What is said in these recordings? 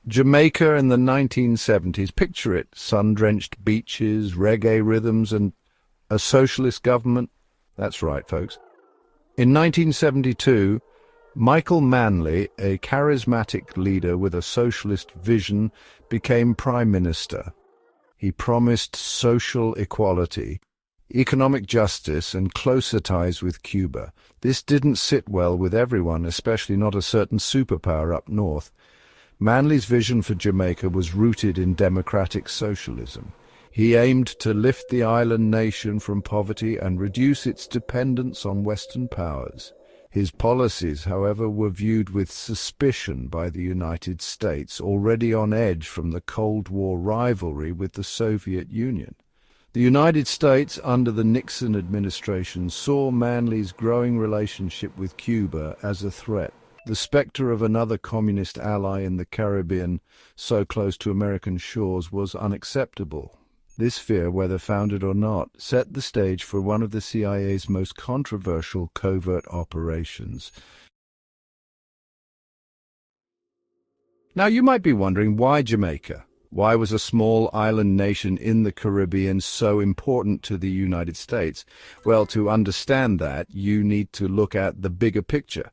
Jamaica in the 1970s. Picture it, sun-drenched beaches, reggae rhythms, and a socialist government. That's right, folks. In 1972, Michael Manley, a charismatic leader with a socialist vision, became Prime Minister. He promised social equality, economic justice, and closer ties with Cuba. This didn't sit well with everyone, especially not a certain superpower up north. Manley's vision for Jamaica was rooted in democratic socialism. He aimed to lift the island nation from poverty and reduce its dependence on Western powers. His policies, however, were viewed with suspicion by the United States, already on edge from the Cold War rivalry with the Soviet Union. The United States, under the Nixon administration, saw Manley's growing relationship with Cuba as a threat. The specter of another communist ally in the Caribbean, so close to American shores, was unacceptable. This fear, whether founded or not, set the stage for one of the CIA's most controversial covert operations. Now, you might be wondering, why Jamaica? Why was a small island nation in the Caribbean so important to the United States? Well, to understand that, you need to look at the bigger picture.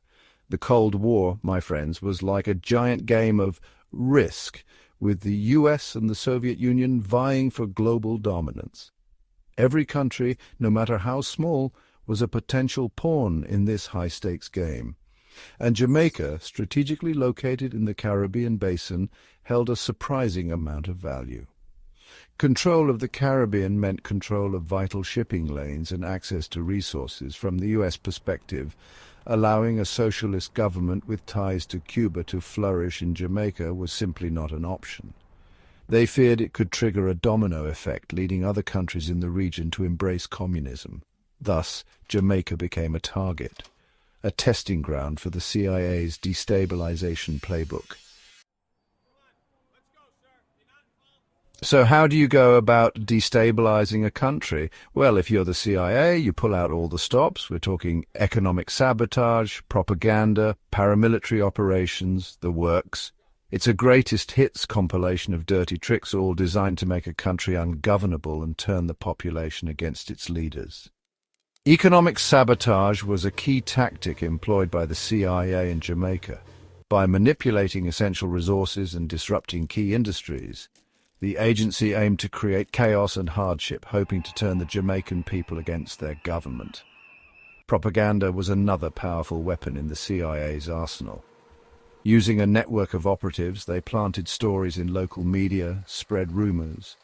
The Cold War, my friends, was like a giant game of Risk, with the US and the Soviet Union vying for global dominance. Every country, no matter how small, was a potential pawn in this high-stakes game. And Jamaica, strategically located in the Caribbean basin, held a surprising amount of value. Control of the Caribbean meant control of vital shipping lanes and access to resources. From the US perspective, allowing a socialist government with ties to Cuba to flourish in Jamaica was simply not an option. They feared it could trigger a domino effect, leading other countries in the region to embrace communism. Thus, Jamaica became a target, a testing ground for the CIA's destabilization playbook. So how do you go about destabilizing a country? Well, if you're the CIA, you pull out all the stops. We're talking economic sabotage, propaganda, paramilitary operations, the works. It's a greatest hits compilation of dirty tricks, all designed to make a country ungovernable and turn the population against its leaders. Economic sabotage was a key tactic employed by the CIA in Jamaica. By manipulating essential resources and disrupting key industries, the agency aimed to create chaos and hardship, hoping to turn the Jamaican people against their government. Propaganda was another powerful weapon in the CIA's arsenal. Using a network of operatives, they planted stories in local media, spread rumors,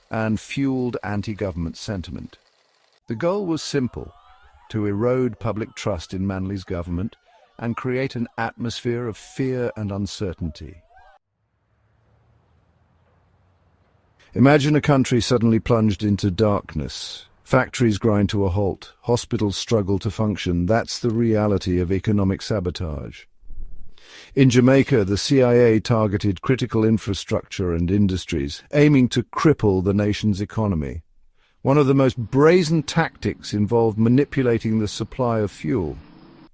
and fueled anti-government sentiment. The goal was simple: to erode public trust in Manley's government and create an atmosphere of fear and uncertainty. Imagine a country suddenly plunged into darkness. Factories grind to a halt. Hospitals struggle to function. That's the reality of economic sabotage. In Jamaica, the CIA targeted critical infrastructure and industries, aiming to cripple the nation's economy. One of the most brazen tactics involved manipulating the supply of fuel.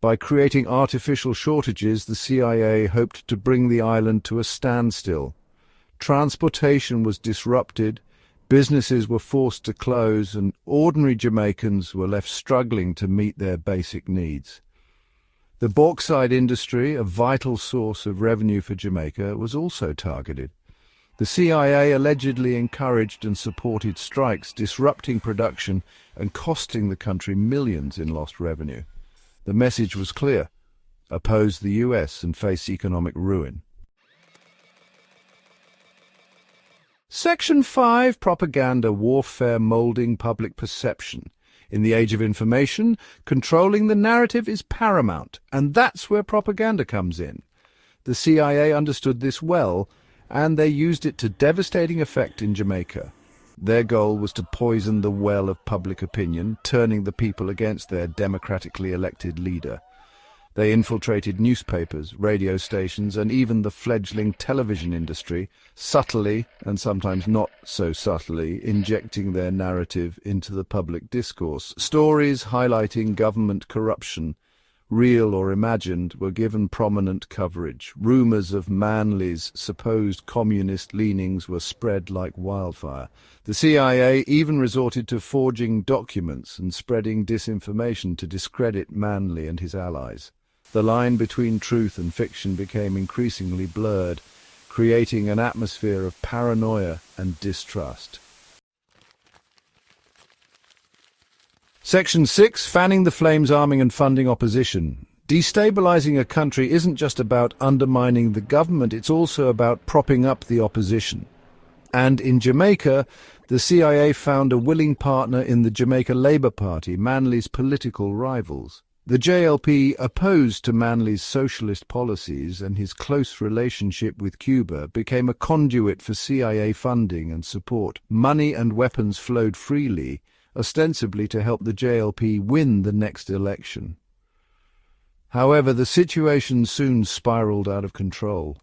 By creating artificial shortages, the CIA hoped to bring the island to a standstill. Transportation was disrupted, businesses were forced to close, and ordinary Jamaicans were left struggling to meet their basic needs. The bauxite industry, a vital source of revenue for Jamaica, was also targeted. The CIA allegedly encouraged and supported strikes, disrupting production and costing the country millions in lost revenue. The message was clear: oppose the US and face economic ruin. Section 5, Propaganda Warfare Molding Public Perception. In the age of information, controlling the narrative is paramount, and that's where propaganda comes in. The CIA understood this well, and they used it to devastating effect in Jamaica. Their goal was to poison the well of public opinion, turning the people against their democratically elected leader. They infiltrated newspapers, radio stations, and even the fledgling television industry, subtly, and sometimes not so subtly, injecting their narrative into the public discourse. Stories highlighting government corruption, real or imagined, were given prominent coverage. Rumors of Manley's supposed communist leanings were spread like wildfire. The CIA even resorted to forging documents and spreading disinformation to discredit Manley and his allies. The line between truth and fiction became increasingly blurred, creating an atmosphere of paranoia and distrust. Section 6. Fanning the flames, arming and funding opposition. Destabilizing a country isn't just about undermining the government, it's also about propping up the opposition. And in Jamaica, the CIA found a willing partner in the Jamaica Labour Party, Manley's political rivals. The JLP, opposed to Manley's socialist policies and his close relationship with Cuba, became a conduit for CIA funding and support. Money and weapons flowed freely, ostensibly to help the JLP win the next election. However, the situation soon spiraled out of control.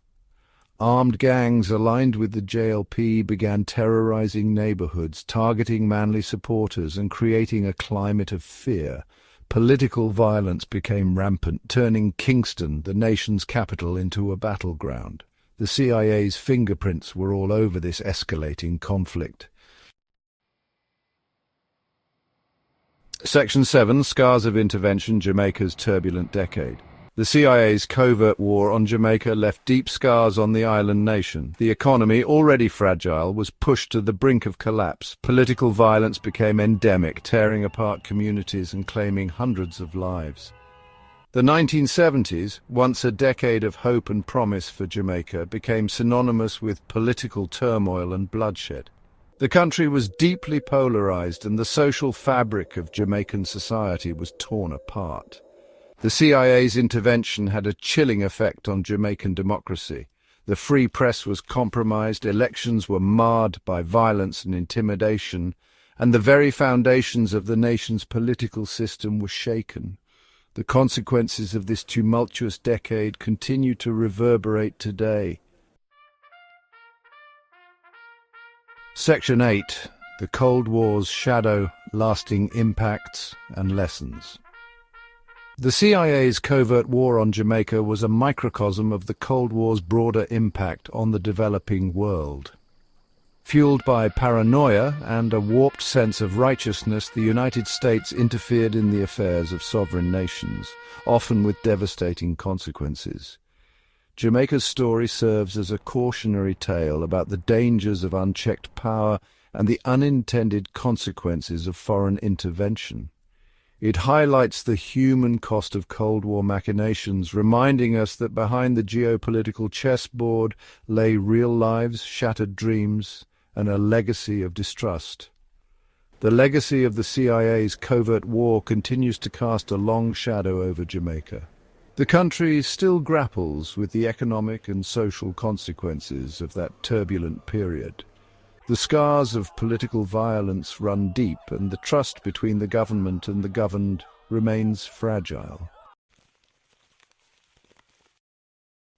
Armed gangs aligned with the JLP began terrorizing neighborhoods, targeting Manley supporters and creating a climate of fear. Political violence became rampant, turning Kingston, the nation's capital, into a battleground. The CIA's fingerprints were all over this escalating conflict. Section 7. Scars of Intervention, Jamaica's Turbulent Decade. The CIA's covert war on Jamaica left deep scars on the island nation. The economy, already fragile, was pushed to the brink of collapse. Political violence became endemic, tearing apart communities and claiming hundreds of lives. The 1970s, once a decade of hope and promise for Jamaica, became synonymous with political turmoil and bloodshed. The country was deeply polarized and the social fabric of Jamaican society was torn apart. The CIA's intervention had a chilling effect on Jamaican democracy. The free press was compromised, elections were marred by violence and intimidation, and the very foundations of the nation's political system were shaken. The consequences of this tumultuous decade continue to reverberate today. Section 8. The Cold War's Shadow, Lasting Impacts and Lessons. The CIA's covert war on Jamaica was a microcosm of the Cold War's broader impact on the developing world. Fueled by paranoia and a warped sense of righteousness, the United States interfered in the affairs of sovereign nations, often with devastating consequences. Jamaica's story serves as a cautionary tale about the dangers of unchecked power and the unintended consequences of foreign intervention. It highlights the human cost of Cold War machinations, reminding us that behind the geopolitical chessboard lay real lives, shattered dreams, and a legacy of distrust. The legacy of the CIA's covert war continues to cast a long shadow over Jamaica. The country still grapples with the economic and social consequences of that turbulent period. The scars of political violence run deep, and the trust between the government and the governed remains fragile.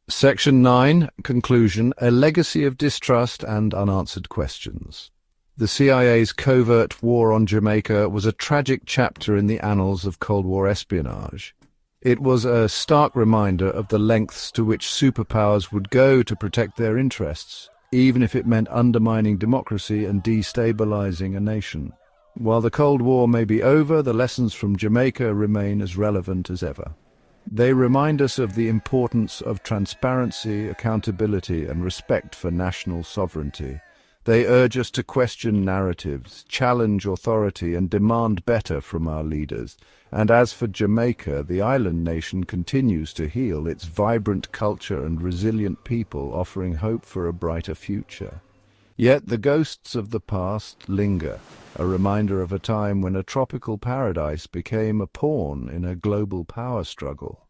Section 9. Conclusion. A legacy of distrust and unanswered questions. The CIA's covert war on Jamaica was a tragic chapter in the annals of Cold War espionage. It was a stark reminder of the lengths to which superpowers would go to protect their interests, even if it meant undermining democracy and destabilizing a nation. While the Cold War may be over, the lessons from Jamaica remain as relevant as ever. They remind us of the importance of transparency, accountability, and respect for national sovereignty. They urge us to question narratives, challenge authority, and demand better from our leaders. And as for Jamaica, the island nation continues to heal, its vibrant culture and resilient people offering hope for a brighter future. Yet the ghosts of the past linger, a reminder of a time when a tropical paradise became a pawn in a global power struggle.